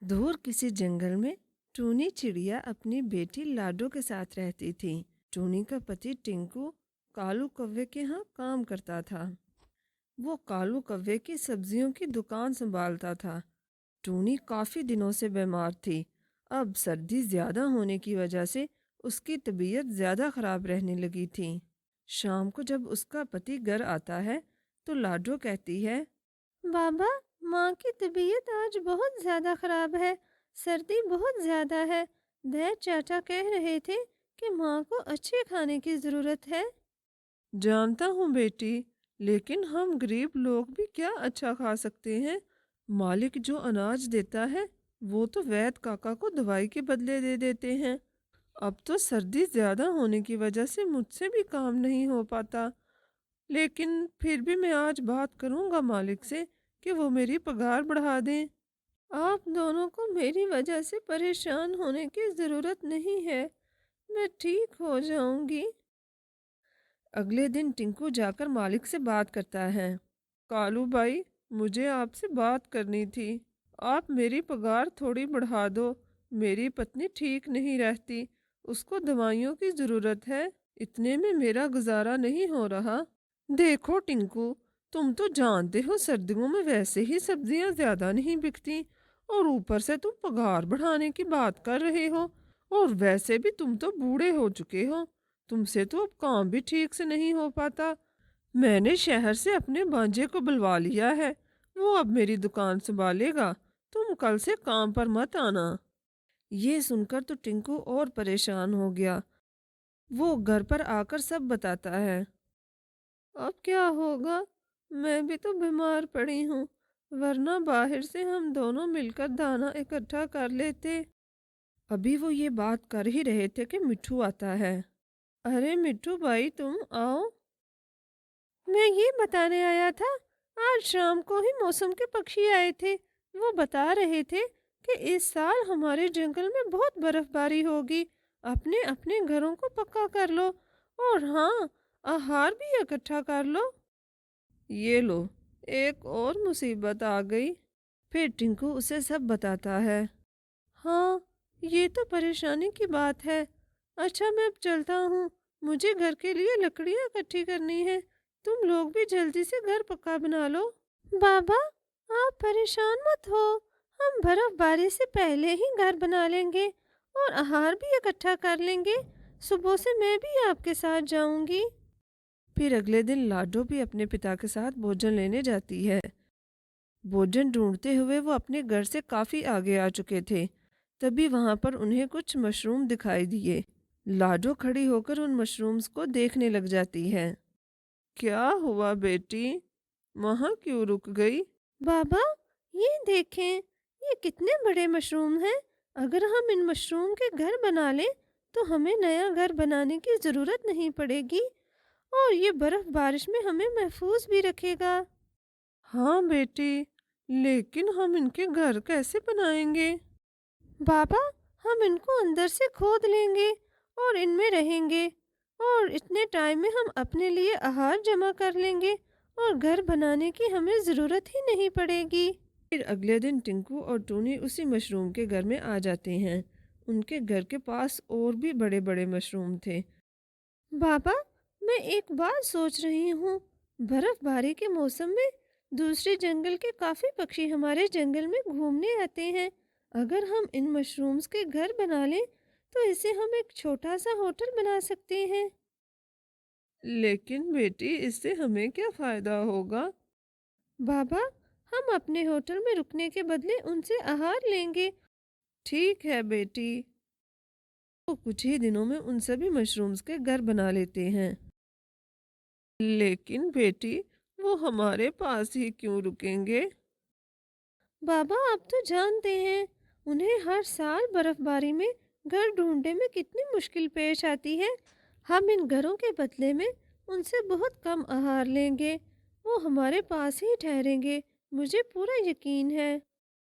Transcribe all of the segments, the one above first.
दूर किसी जंगल में टूनी चिड़िया अपनी बेटी लाडो के साथ रहती थी। टूनी का पति टिंकू कालू कौवे के यहाँ काम करता था। वो कालू कौवे की सब्जियों की दुकान संभालता था। टूनी काफी दिनों से बीमार थी। अब सर्दी ज्यादा होने की वजह से उसकी तबीयत ज्यादा खराब रहने लगी थी। शाम को जब उसका पति घर आता है तो लाडो कहती है, बाबा, माँ की तबीयत आज बहुत ज़्यादा खराब है। सर्दी बहुत ज़्यादा है। दैत चाचा कह रहे थे कि माँ को अच्छे खाने की ज़रूरत है। जानता हूँ बेटी, लेकिन हम गरीब लोग भी क्या अच्छा खा सकते हैं। मालिक जो अनाज देता है वो तो वैद काका को दवाई के बदले दे देते हैं। अब तो सर्दी ज्यादा होने की वजह से मुझसे भी काम नहीं हो पाता। लेकिन फिर भी मैं आज बात करूंगा मालिक से कि वो मेरी पगार बढ़ा दें। आप दोनों को मेरी वजह से परेशान होने की ज़रूरत नहीं है। मैं ठीक हो जाऊंगी। अगले दिन टिंकू जाकर मालिक से बात करता है। कालू भाई, मुझे आपसे बात करनी थी। आप मेरी पगार थोड़ी बढ़ा दो। मेरी पत्नी ठीक नहीं रहती, उसको दवाइयों की ज़रूरत है। इतने में मेरा गुजारा नहीं हो रहा। देखो टिंकू, तुम तो जानते हो सर्दियों में वैसे ही सब्जियां ज्यादा नहीं बिकती, और ऊपर से तुम पगार बढ़ाने की बात कर रहे हो। और वैसे भी तुम तो बूढ़े हो चुके हो, तुमसे तो अब काम भी ठीक से नहीं हो पाता। मैंने शहर से अपने भांजे को बुलवा लिया है, वो अब मेरी दुकान संभालेगा। तुम कल से काम पर मत आना। ये सुनकर तो टिंकू और परेशान हो गया। वो घर पर आकर सब बताता है। अब क्या होगा? मैं भी तो बीमार पड़ी हूँ, वरना बाहर से हम दोनों मिलकर दाना इकट्ठा कर लेते। अभी वो ये बात कर ही रहे थे कि मिट्ठू आता है। अरे मिट्ठू भाई, तुम आओ। मैं ये बताने आया था, आज शाम को ही मौसम के पक्षी आए थे। वो बता रहे थे कि इस साल हमारे जंगल में बहुत बर्फबारी होगी। अपने अपने घरों को पक्का कर लो, और हाँ, आहार भी इकट्ठा कर लो। ये लो, एक और मुसीबत आ गई। फिर टिंकू उसे सब बताता है। हाँ, ये तो परेशानी की बात है। अच्छा, मैं अब चलता हूँ। मुझे घर के लिए लकड़ियाँ इकट्ठी करनी है। तुम लोग भी जल्दी से घर पक्का बना लो। बाबा, आप परेशान मत हो। हम बर्फबारी से पहले ही घर बना लेंगे और आहार भी इकट्ठा कर लेंगे। सुबह से मैं भी आपके साथ जाऊंगी। फिर अगले दिन लाडो भी अपने पिता के साथ भोजन लेने जाती है। भोजन ढूंढते हुए वो अपने घर से काफी आगे आ चुके थे। तभी वहां पर उन्हें कुछ मशरूम दिखाई दिए। लाडो खड़ी होकर उन मशरूम्स को देखने लग जाती है। क्या हुआ बेटी, वहां क्यों रुक गई? बाबा, ये देखें, ये कितने बड़े मशरूम हैं। अगर हम इन मशरूम के घर बना लें तो हमें नया घर बनाने की ज़रूरत नहीं पड़ेगी, और ये बर्फ बारिश में हमें महफूज भी रखेगा। हाँ बेटी, लेकिन हम इनके घर कैसे बनाएंगे? बाबा, हम इनको अंदर से खोद लेंगे और इनमें रहेंगे, और इतने टाइम में हम अपने लिए आहार जमा कर लेंगे और घर बनाने की हमें ज़रूरत ही नहीं पड़ेगी। फिर अगले दिन टिंकू और टूनी उसी मशरूम के घर में आ जाते हैं। उनके घर के पास और भी बड़े बड़े मशरूम थे। बाबा, मैं एक बात सोच रही हूँ। बर्फबारी के मौसम में दूसरे जंगल के काफी पक्षी हमारे जंगल में घूमने आते हैं। अगर हम इन मशरूम्स के घर बना लें तो इसे हम एक छोटा सा होटल बना सकते हैं। लेकिन बेटी, इससे हमें क्या फायदा होगा? बाबा, हम अपने होटल में रुकने के बदले उनसे आहार लेंगे। ठीक है बेटी। वो कुछ ही दिनों में उन सभी मशरूम्स के घर बना लेते हैं। लेकिन बेटी, वो हमारे पास ही क्यों रुकेंगे? बाबा, आप तो जानते हैं, उन्हें हर साल बर्फबारी में घर ढूंढने में कितनी मुश्किल पेश आती है। हम इन घरों के बदले में उनसे बहुत कम आहार लेंगे। वो हमारे पास ही ठहरेंगे, मुझे पूरा यकीन है।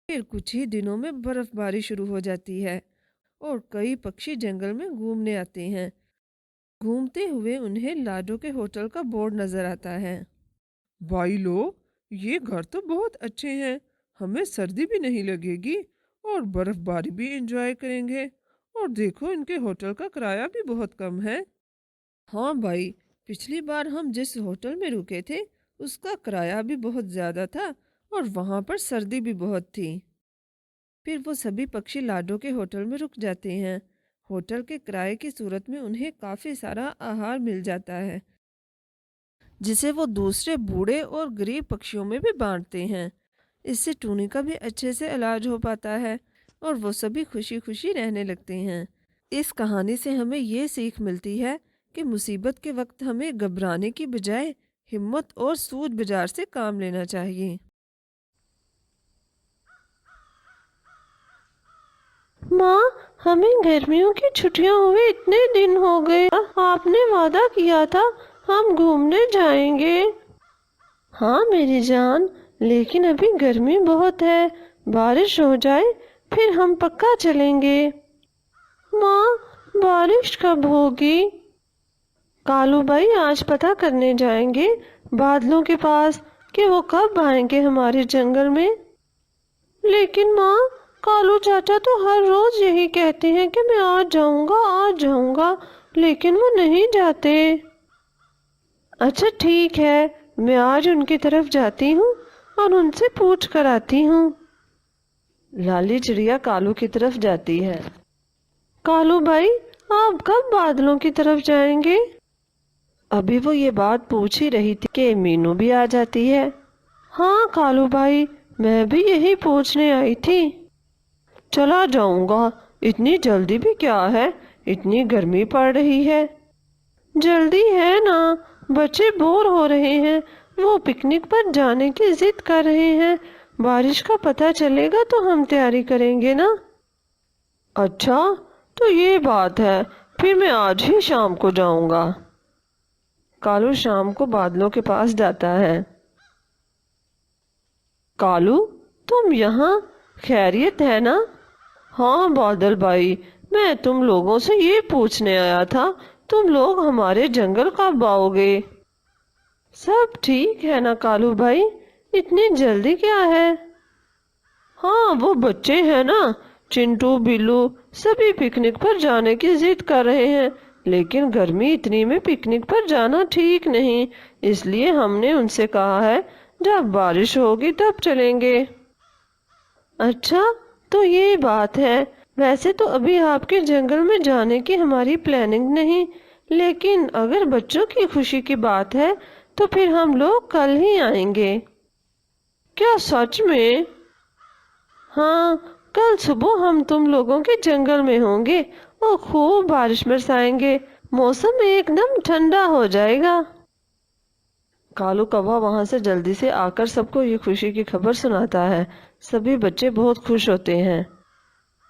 फिर कुछ ही दिनों में बर्फबारी शुरू हो जाती है और कई पक्षी जंगल में घूमने आते हैं। घूमते हुए उन्हें लाडो के होटल का बोर्ड नजर आता है। भाई लो, ये घर तो बहुत अच्छे हैं, हमें सर्दी भी नहीं लगेगी, और बर्फबारी भी एंजॉय करेंगे। और देखो, इनके होटल का किराया भी बहुत कम है। हाँ भाई, पिछली बार हम जिस होटल में रुके थे उसका किराया भी बहुत ज़्यादा था और वहाँ पर सर्दी भी बहुत थी। फिर वो सभी पक्षी लाडो के होटल में रुक जाते हैं। होटल के किराए की सूरत में उन्हें काफ़ी सारा आहार मिल जाता है, जिसे वो दूसरे बूढ़े और गरीब पक्षियों में भी बांटते हैं। इससे टूनी का भी अच्छे से इलाज हो पाता है और वो सभी खुशी खुशी रहने लगते हैं। इस कहानी से हमें ये सीख मिलती है कि मुसीबत के वक्त हमें घबराने की बजाय हिम्मत और सूझ बूझ से काम लेना चाहिए। माँ, हमें गर्मियों की छुट्टियां हुए इतने दिन हो गए। आपने वादा किया था हम घूमने जाएंगे। हाँ मेरी जान, लेकिन अभी गर्मी बहुत है। बारिश हो जाए फिर हम पक्का चलेंगे। माँ, बारिश कब होगी? कालू भाई, आज पता करने जाएंगे बादलों के पास कि वो कब आएंगे हमारे जंगल में। लेकिन माँ, कालू चाचा तो हर रोज यही कहते हैं कि मैं आ जाऊंगा, लेकिन वो नहीं जाते। अच्छा ठीक है, मैं आज उनकी तरफ जाती हूँ और उनसे पूछ कर आती हूँ। लाली चिड़िया कालू की तरफ जाती है। कालू भाई, आप कब बादलों की तरफ जाएंगे? अभी वो ये बात पूछ ही रही थी कि मीनू भी आ जाती है। हाँ कालू भाई, मैं भी यही पूछने आई थी। चला जाऊंगा, इतनी जल्दी भी क्या है, इतनी गर्मी पड़ रही है। जल्दी है ना, बच्चे बोर हो रहे हैं, वो पिकनिक पर जाने की जिद कर रहे हैं। बारिश का पता चलेगा तो हम तैयारी करेंगे ना। अच्छा, तो ये बात है, फिर मैं आज ही शाम को जाऊंगा। कालू शाम को बादलों के पास जाता है। कालू, तुम यहाँ, खैरियत है ना? हाँ बादल भाई, मैं तुम लोगों से ये पूछने आया था, तुम लोग हमारे जंगल कब आओगे? सब ठीक है ना कालू भाई, इतनी जल्दी क्या है? हाँ वो बच्चे हैं ना, चिंटू बिल्लू, सभी पिकनिक पर जाने की जिद कर रहे हैं, लेकिन गर्मी इतनी में पिकनिक पर जाना ठीक नहीं, इसलिए हमने उनसे कहा है जब बारिश होगी तब चलेंगे। अच्छा, तो ये बात है। वैसे तो अभी आपके जंगल में जाने की हमारी प्लानिंग नहीं, लेकिन अगर बच्चों की खुशी की बात है तो फिर हम लोग कल ही आएंगे। क्या सच में? हाँ, कल सुबह हम तुम लोगों के जंगल में होंगे और खूब बारिश बरसाएंगे। मौसम एकदम ठंडा हो जाएगा। कालू कौवा वहां से जल्दी से आकर सबको ये खुशी की खबर सुनाता है। सभी बच्चे बहुत खुश होते हैं।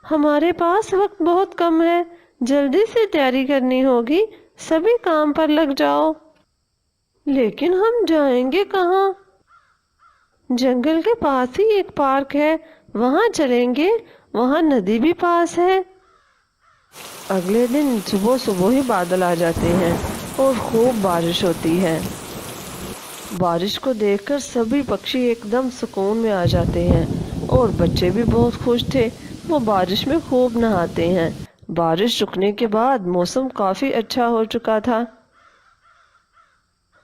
हमारे पास वक्त बहुत कम है, जल्दी से तैयारी करनी होगी, सभी काम पर लग जाओ। लेकिन हम जाएंगे कहाँ? जंगल के पास ही एक पार्क है, वहां चलेंगे, वहां नदी भी पास है। अगले दिन सुबह सुबह ही बादल आ जाते हैं और खूब बारिश होती है। बारिश को देखकर सभी पक्षी एकदम सुकून में आ जाते हैं और बच्चे भी बहुत खुश थे। वो बारिश में खूब नहाते हैं। बारिश रुकने के बाद मौसम काफी अच्छा हो चुका था।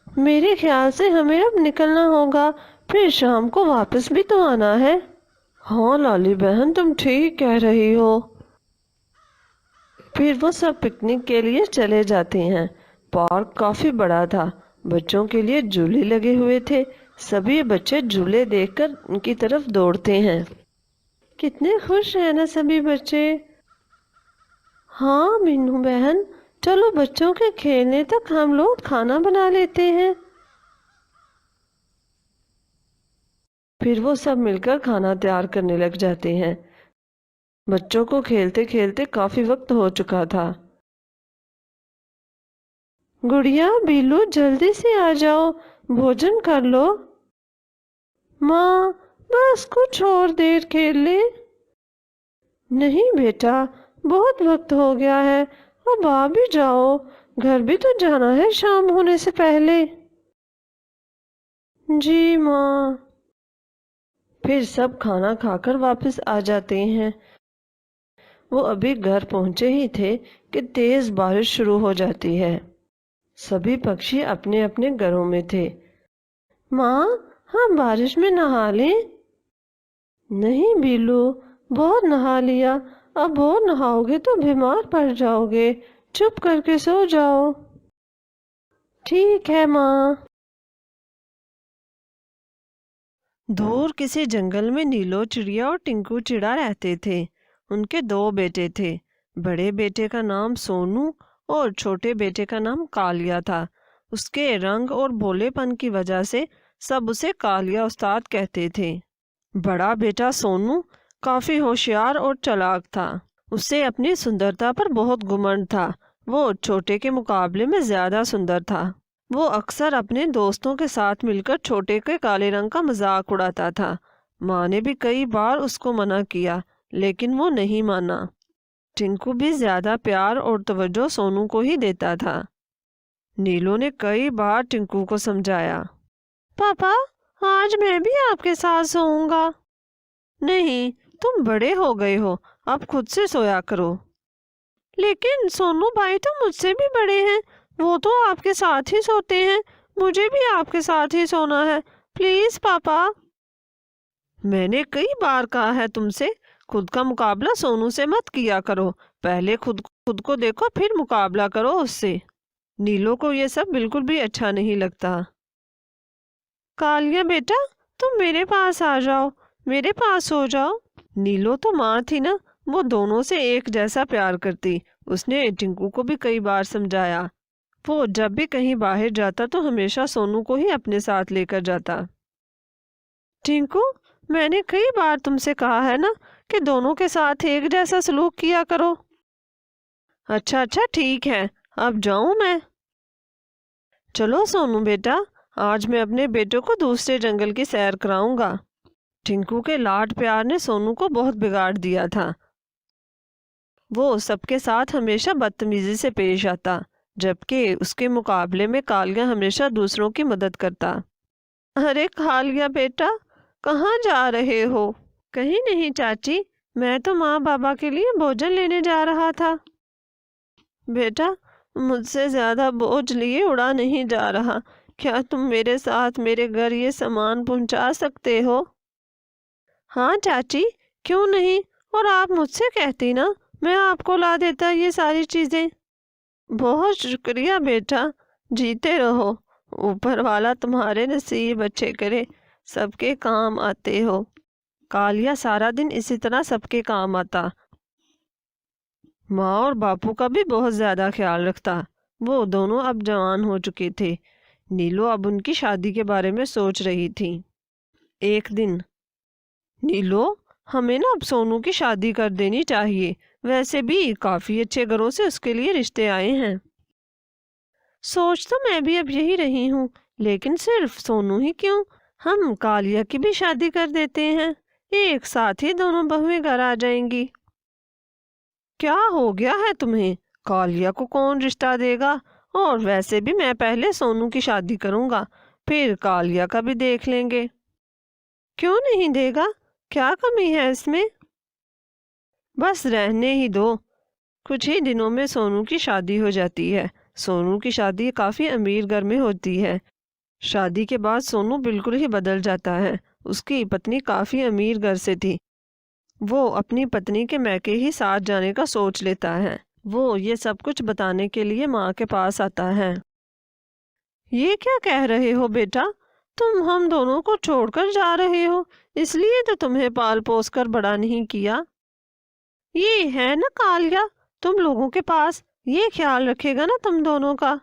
मेरे ख्याल से हमें अब निकलना होगा, फिर शाम को वापस भी तो आना है। हाँ लाली बहन, तुम ठीक कह रही हो। फिर वो सब पिकनिक के लिए चले जाते हैं। पार्क काफी बड़ा था, बच्चों के लिए झूले लगे हुए थे। सभी बच्चे झूले देखकर उनकी तरफ दौड़ते हैं। कितने खुश हैं ना सभी बच्चे। हाँ मीनू बहन, चलो बच्चों के खेलने तक हम लोग खाना बना लेते हैं। फिर वो सब मिलकर खाना तैयार करने लग जाते हैं। बच्चों को खेलते खेलते काफी वक्त हो चुका था। गुड़िया बिल्लू, जल्दी से आ जाओ, भोजन कर लो। माँ, बस कुछ और देर खेल ले। नहीं बेटा, बहुत वक्त हो गया है, अब आ भी जाओ, घर भी तो जाना है शाम होने से पहले। जी माँ। फिर सब खाना खाकर वापस आ जाते हैं। वो अभी घर पहुंचे ही थे कि तेज बारिश शुरू हो जाती है। सभी पक्षी अपने अपने घरों में थे। माँ, हम बारिश में नहा लें? नहीं बीलू, बहुत नहा लिया, अब और नहाओगे तो बीमार पड़ जाओगे। चुप करके सो जाओ। ठीक है माँ। दूर किसी जंगल में नीलो चिड़िया और टिंकू चिड़ा रहते थे। उनके दो बेटे थे। बड़े बेटे का नाम सोनू और छोटे बेटे का नाम कालिया था। उसके रंग और भोलेपन की वजह से सब उसे कालिया उस्ताद कहते थे। बड़ा बेटा सोनू काफी होशियार और चालाक था। उसे अपनी सुंदरता पर बहुत घुमंड था। वो छोटे के मुकाबले में ज्यादा सुंदर था। वो अक्सर अपने दोस्तों के साथ मिलकर छोटे के काले रंग का मजाक उड़ाता था। माँ ने भी कई बार उसको मना किया, लेकिन वो नहीं माना। टिंकू भी ज्यादा प्यार और तवज्जो सोनू को ही देता था। नीलो ने कई बार टिंकू को समझाया, पापा, आज मैं भी आपके साथ सोऊंगा। नहीं, तुम बड़े हो गए हो, अब खुद से सोया करो। लेकिन सोनू भाई तो मुझसे भी बड़े हैं, वो तो आपके साथ ही सोते हैं। मुझे भी आपके साथ ही सोना है, प्लीज पापा। मैंने कई बार कहा है तुमसे, खुद का मुकाबला सोनू से मत किया करो। पहले खुद को देखो, फिर मुकाबला करो उससे। नीलो को ये सब बिल्कुल भी अच्छा नहीं लगता। कालिया बेटा, तुम मेरे पास आ जाओ, मेरे पास सो जाओ। नीलो तो माँ थी ना, वो दोनों से एक जैसा प्यार करती। उसने टिंकू को भी कई बार समझाया। वो जब भी कहीं बाहर जाता तो हमेशा सोनू को ही अपने साथ लेकर जाता। टिंकू, मैंने कई बार तुमसे कहा है ना कि दोनों के साथ एक जैसा सलूक किया करो। अच्छा अच्छा, ठीक है, अब जाऊं मैं? चलो सोनू बेटा, आज मैं अपने बेटे को दूसरे जंगल की सैर कराऊंगा। टिंकू के लाड प्यार ने सोनू को बहुत बिगाड़ दिया था। वो सबके साथ हमेशा बदतमीजी से पेश आता, जबकि उसके मुकाबले में कालिया हमेशा दूसरों की मदद करता। अरे कालिया बेटा, कहाँ जा रहे हो? कहीं नहीं चाची, मैं तो माँ बाबा के लिए भोजन लेने जा रहा था। बेटा, मुझसे ज्यादा बोझ लिए उड़ा नहीं जा रहा। क्या तुम मेरे साथ मेरे घर ये सामान पहुंचा सकते हो? हाँ चाची, क्यों नहीं, और आप मुझसे कहती ना, मैं आपको ला देता ये सारी चीजें। बहुत शुक्रिया बेटा, जीते रहो। ऊपर वाला तुम्हारे नसीब अच्छे करे, सबके काम आते हो। कालिया सारा दिन इसी तरह सबके काम आता। माँ और बापू का भी बहुत ज्यादा ख्याल रखता। वो दोनों अब जवान हो चुके थे। नीलो अब उनकी शादी के बारे में सोच रही थी। एक दिन, नीलो, हमें ना अब सोनू की शादी कर देनी चाहिए। वैसे भी काफी अच्छे घरों से उसके लिए रिश्ते आए हैं। सोच तो मैं भी अब यही रही हूँ, लेकिन सिर्फ सोनू ही क्यों, हम कालिया की भी शादी कर देते हैं। एक साथ ही दोनों बहुएं घर आ जाएंगी। क्या हो गया है तुम्हें? कालिया को कौन रिश्ता देगा? और वैसे भी मैं पहले सोनू की शादी करूंगा, फिर कालिया का भी देख लेंगे। क्यों नहीं देगा? क्या कमी है इसमें? बस रहने ही दो। कुछ ही दिनों में सोनू की शादी हो जाती है। सोनू की शादी काफी अमीर घर में होती है। शादी के बाद सोनू बिल्कुल ही बदल जाता है। उसकी पत्नी काफी अमीर घर से थी। वो अपनी पत्नी के मैके ही साथ जाने का सोच लेता है। वो ये सब कुछ बताने के लिए माँ के पास आता है। ये क्या कह रहे हो बेटा? तुम हम दोनों को छोड़कर जा रहे हो, इसलिए तो तुम्हें पाल पोस कर बड़ा नहीं किया। ये है ना कालिया, तुम लोगों के पास, ये ख्याल रखेगा ना तुम दोनों का।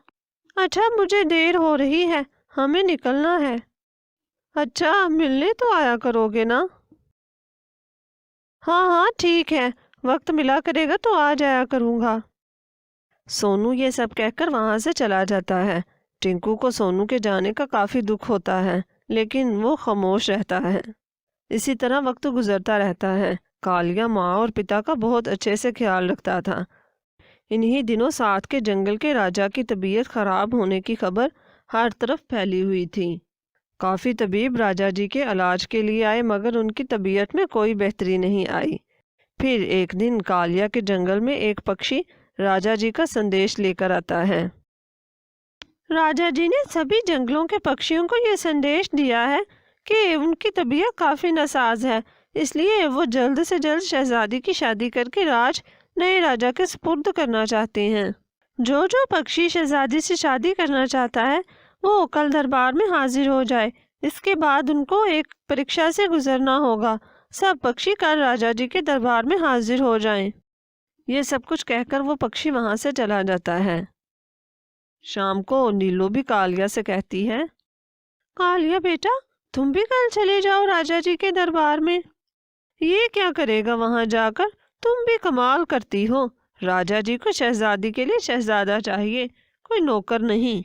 अच्छा, मुझे देर हो रही है, हमें निकलना है। अच्छा, मिलने तो आया करोगे ना? हाँ हाँ ठीक है, वक्त मिला करेगा तो आ जाया करूँगा। सोनू ये सब कहकर वहां से चला जाता है। टिंकू को सोनू के जाने का काफी दुख होता है, लेकिन वो खामोश रहता है। इसी तरह वक्त गुजरता रहता है। कालिया माँ और पिता का बहुत अच्छे से ख्याल रखता था। इन्हीं दिनों साथ के जंगल के राजा की तबीयत खराब होने की खबर हर तरफ फैली हुई थी। काफ़ी तबीब राजा जी के इलाज के लिए आए मगर उनकी तबीयत में कोई बेहतरी नहीं आई। फिर एक दिन कालिया के जंगल में एक पक्षी राजा जी का संदेश लेकर आता है। राजा जी ने सभी जंगलों के पक्षियों को ये संदेश दिया है कि उनकी तबीयत काफ़ी नासाज है, इसलिए वो जल्द से जल्द शहजादी की शादी करके राज नए राजा के सुपुर्द करना चाहते हैं। जो जो पक्षी शहजादी से शादी करना चाहता है वो कल दरबार में हाजिर हो जाए। इसके बाद उनको एक परीक्षा से गुजरना होगा। सब पक्षी कल राजा जी के दरबार में हाजिर हो जाएं। ये सब कुछ कहकर वो पक्षी वहां से चला जाता है। शाम को नीलो भी कालिया से कहती है, कालिया बेटा, तुम भी कल चले जाओ राजा जी के दरबार में। ये क्या करेगा वहां जाकर? तुम भी कमाल करती हो। राजा जी को शहजादी के लिए शहजादा चाहिए, कोई नौकर नहीं।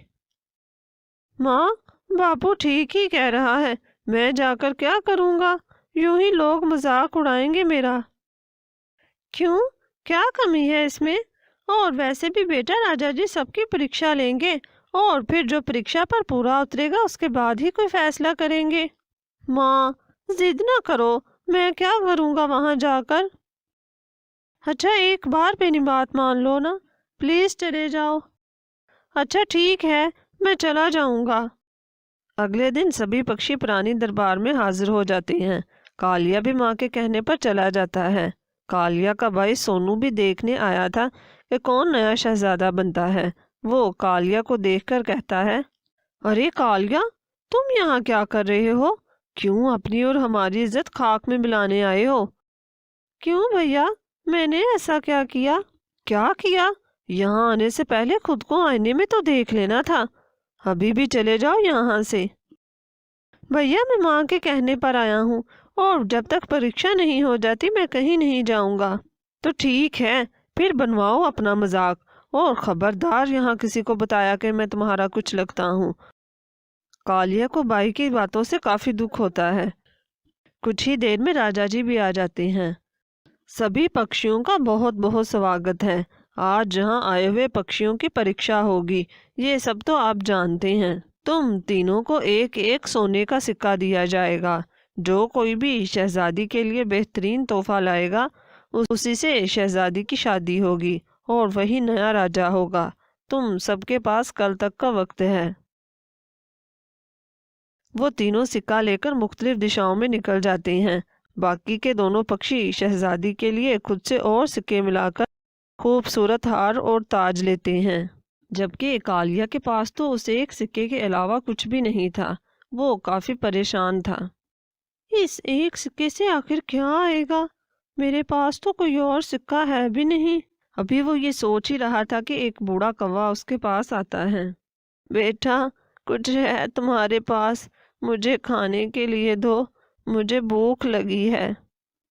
माँ, बापू ठीक ही कह रहा है, मैं जाकर क्या करूँगा? यूं ही लोग मजाक उड़ाएंगे मेरा। क्यों, क्या कमी है इसमें? और वैसे भी बेटा राजा जी सबकी परीक्षा लेंगे और फिर जो परीक्षा पर पूरा उतरेगा उसके बाद ही कोई फैसला करेंगे। माँ, जिद ना करो, मैं क्या करूँगा वहां जाकर? अच्छा, एक बार मेरी बात मान लो ना, प्लीज चले जाओ। अच्छा ठीक है, मैं चला जाऊंगा। अगले दिन सभी पक्षी पुरानी दरबार में हाजिर हो जाते हैं। कालिया भी माँ के कहने पर चला जाता है। कालिया का भाई सोनू भी देखने आया था कि कौन नया शहजादा बनता है। वो कालिया को देखकर कहता है, अरे कालिया, तुम यहाँ क्या कर रहे हो? क्यों अपनी और हमारी इज्जत खाक में मिलाने आए हो? क्यों भैया, मैंने ऐसा क्या किया? क्या किया? यहाँ आने से पहले खुद को आईने में तो देख लेना था। अभी भी चले जाओ यहाँ से। भैया, मैं माँ के कहने पर आया हूँ और जब तक परीक्षा नहीं हो जाती मैं कहीं नहीं जाऊँगा। तो ठीक है, फिर बनवाओ अपना मजाक, और खबरदार यहाँ किसी को बताया कि मैं तुम्हारा कुछ लगता हूँ। कालिया को बाई की बातों से काफी दुख होता है। कुछ ही देर में राजा जी भी आ जाते हैं। सभी पक्षियों का बहुत बहुत स्वागत है। आज जहाँ आए हुए पक्षियों की परीक्षा होगी, ये सब तो आप जानते हैं। तुम तीनों को एक एक सोने का सिक्का दिया जाएगा। जो कोई भी शहजादी के लिए बेहतरीन तोहफा लाएगा उसी से शहजादी की शादी होगी और वही नया राजा होगा। तुम सबके पास कल तक का वक्त है। वो तीनों सिक्का लेकर मुख्तलिफ दिशाओं में निकल जाते हैं। बाकी के दोनों पक्षी शहजादी के लिए खुद से और सिक्के मिलाकर खूबसूरत हार और ताज लेते हैं, जबकि कालिया के पास तो उस एक सिक्के के अलावा कुछ भी नहीं था। वो काफी परेशान था। इस एक सिक्के से आखिर क्या आएगा? मेरे पास तो कोई और सिक्का है भी नहीं। अभी वो ये सोच ही रहा था कि एक बूढ़ा कौवा उसके पास आता है। बेटा, कुछ है तुम्हारे पास? मुझे खाने के लिए दो, मुझे भूख लगी है।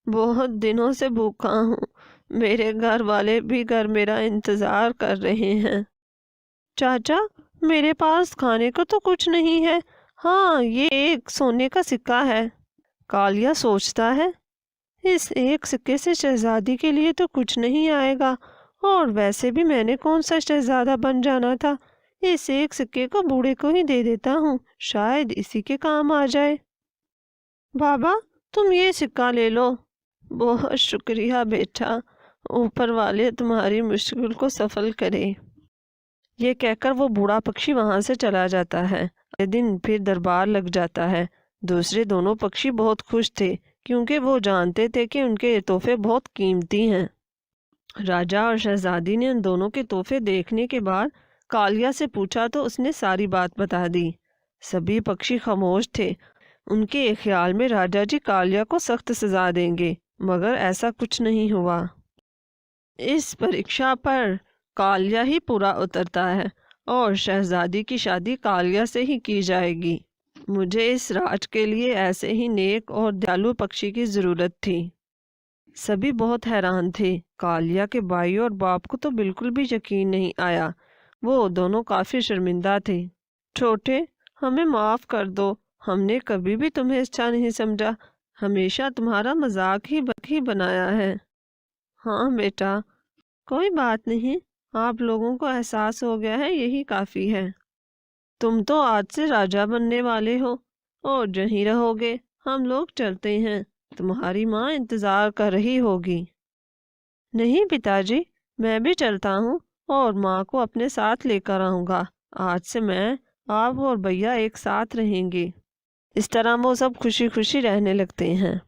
बहुत दिनों से भूखा हूँ। मेरे घर वाले भी घर मेरा इंतजार कर रहे हैं। चाचा, मेरे पास खाने को तो कुछ नहीं है। हाँ, ये एक सोने का सिक्का है। कालिया सोचता है, इस एक सिक्के से शहजादी के लिए तो कुछ नहीं आएगा, और वैसे भी मैंने कौन सा शहजादा बन जाना था। इस एक सिक्के को बूढ़े को ही दे देता हूँ, शायद इसी के काम आ जाए। बाबा, तुम ये सिक्का ले लो। बहुत शुक्रिया बेटा, ऊपर वाले तुम्हारी मुश्किल को सफल करे। ये कहकर वो बूढ़ा पक्षी वहां से चला जाता है। अगले दिन फिर दरबार लग जाता है। दूसरे दोनों पक्षी बहुत खुश थे क्योंकि वो जानते थे कि उनके तोहफे बहुत कीमती हैं। राजा और शहजादी ने उन दोनों के तोहफे देखने के बाद कालिया से पूछा तो उसने सारी बात बता दी। सभी पक्षी खामोश थे। उनके ख्याल में राजा जी कालिया को सख्त सजा देंगे, मगर ऐसा कुछ नहीं हुआ। इस परीक्षा पर कालिया ही पूरा उतरता है और शहजादी की शादी कालिया से ही की जाएगी। मुझे इस राज के लिए ऐसे ही नेक और दयालु पक्षी की जरूरत थी। सभी बहुत हैरान थे। कालिया के भाई और बाप को तो बिल्कुल भी यकीन नहीं आया। वो दोनों काफी शर्मिंदा थे। छोटे, हमें माफ कर दो, हमने कभी भी तुम्हें अच्छा नहीं समझा, हमेशा तुम्हारा मजाक ही बनाया है। हाँ बेटा, कोई बात नहीं, आप लोगों को एहसास हो गया है, यही काफी है। तुम तो आज से राजा बनने वाले हो और यहीं रहोगे। हम लोग चलते हैं, तुम्हारी माँ इंतज़ार कर रही होगी। नहीं पिताजी, मैं भी चलता हूँ और माँ को अपने साथ लेकर आऊँगा। आज से मैं, आप और भैया एक साथ रहेंगे। इस तरह वो सब खुशी खुशी रहने लगते हैं।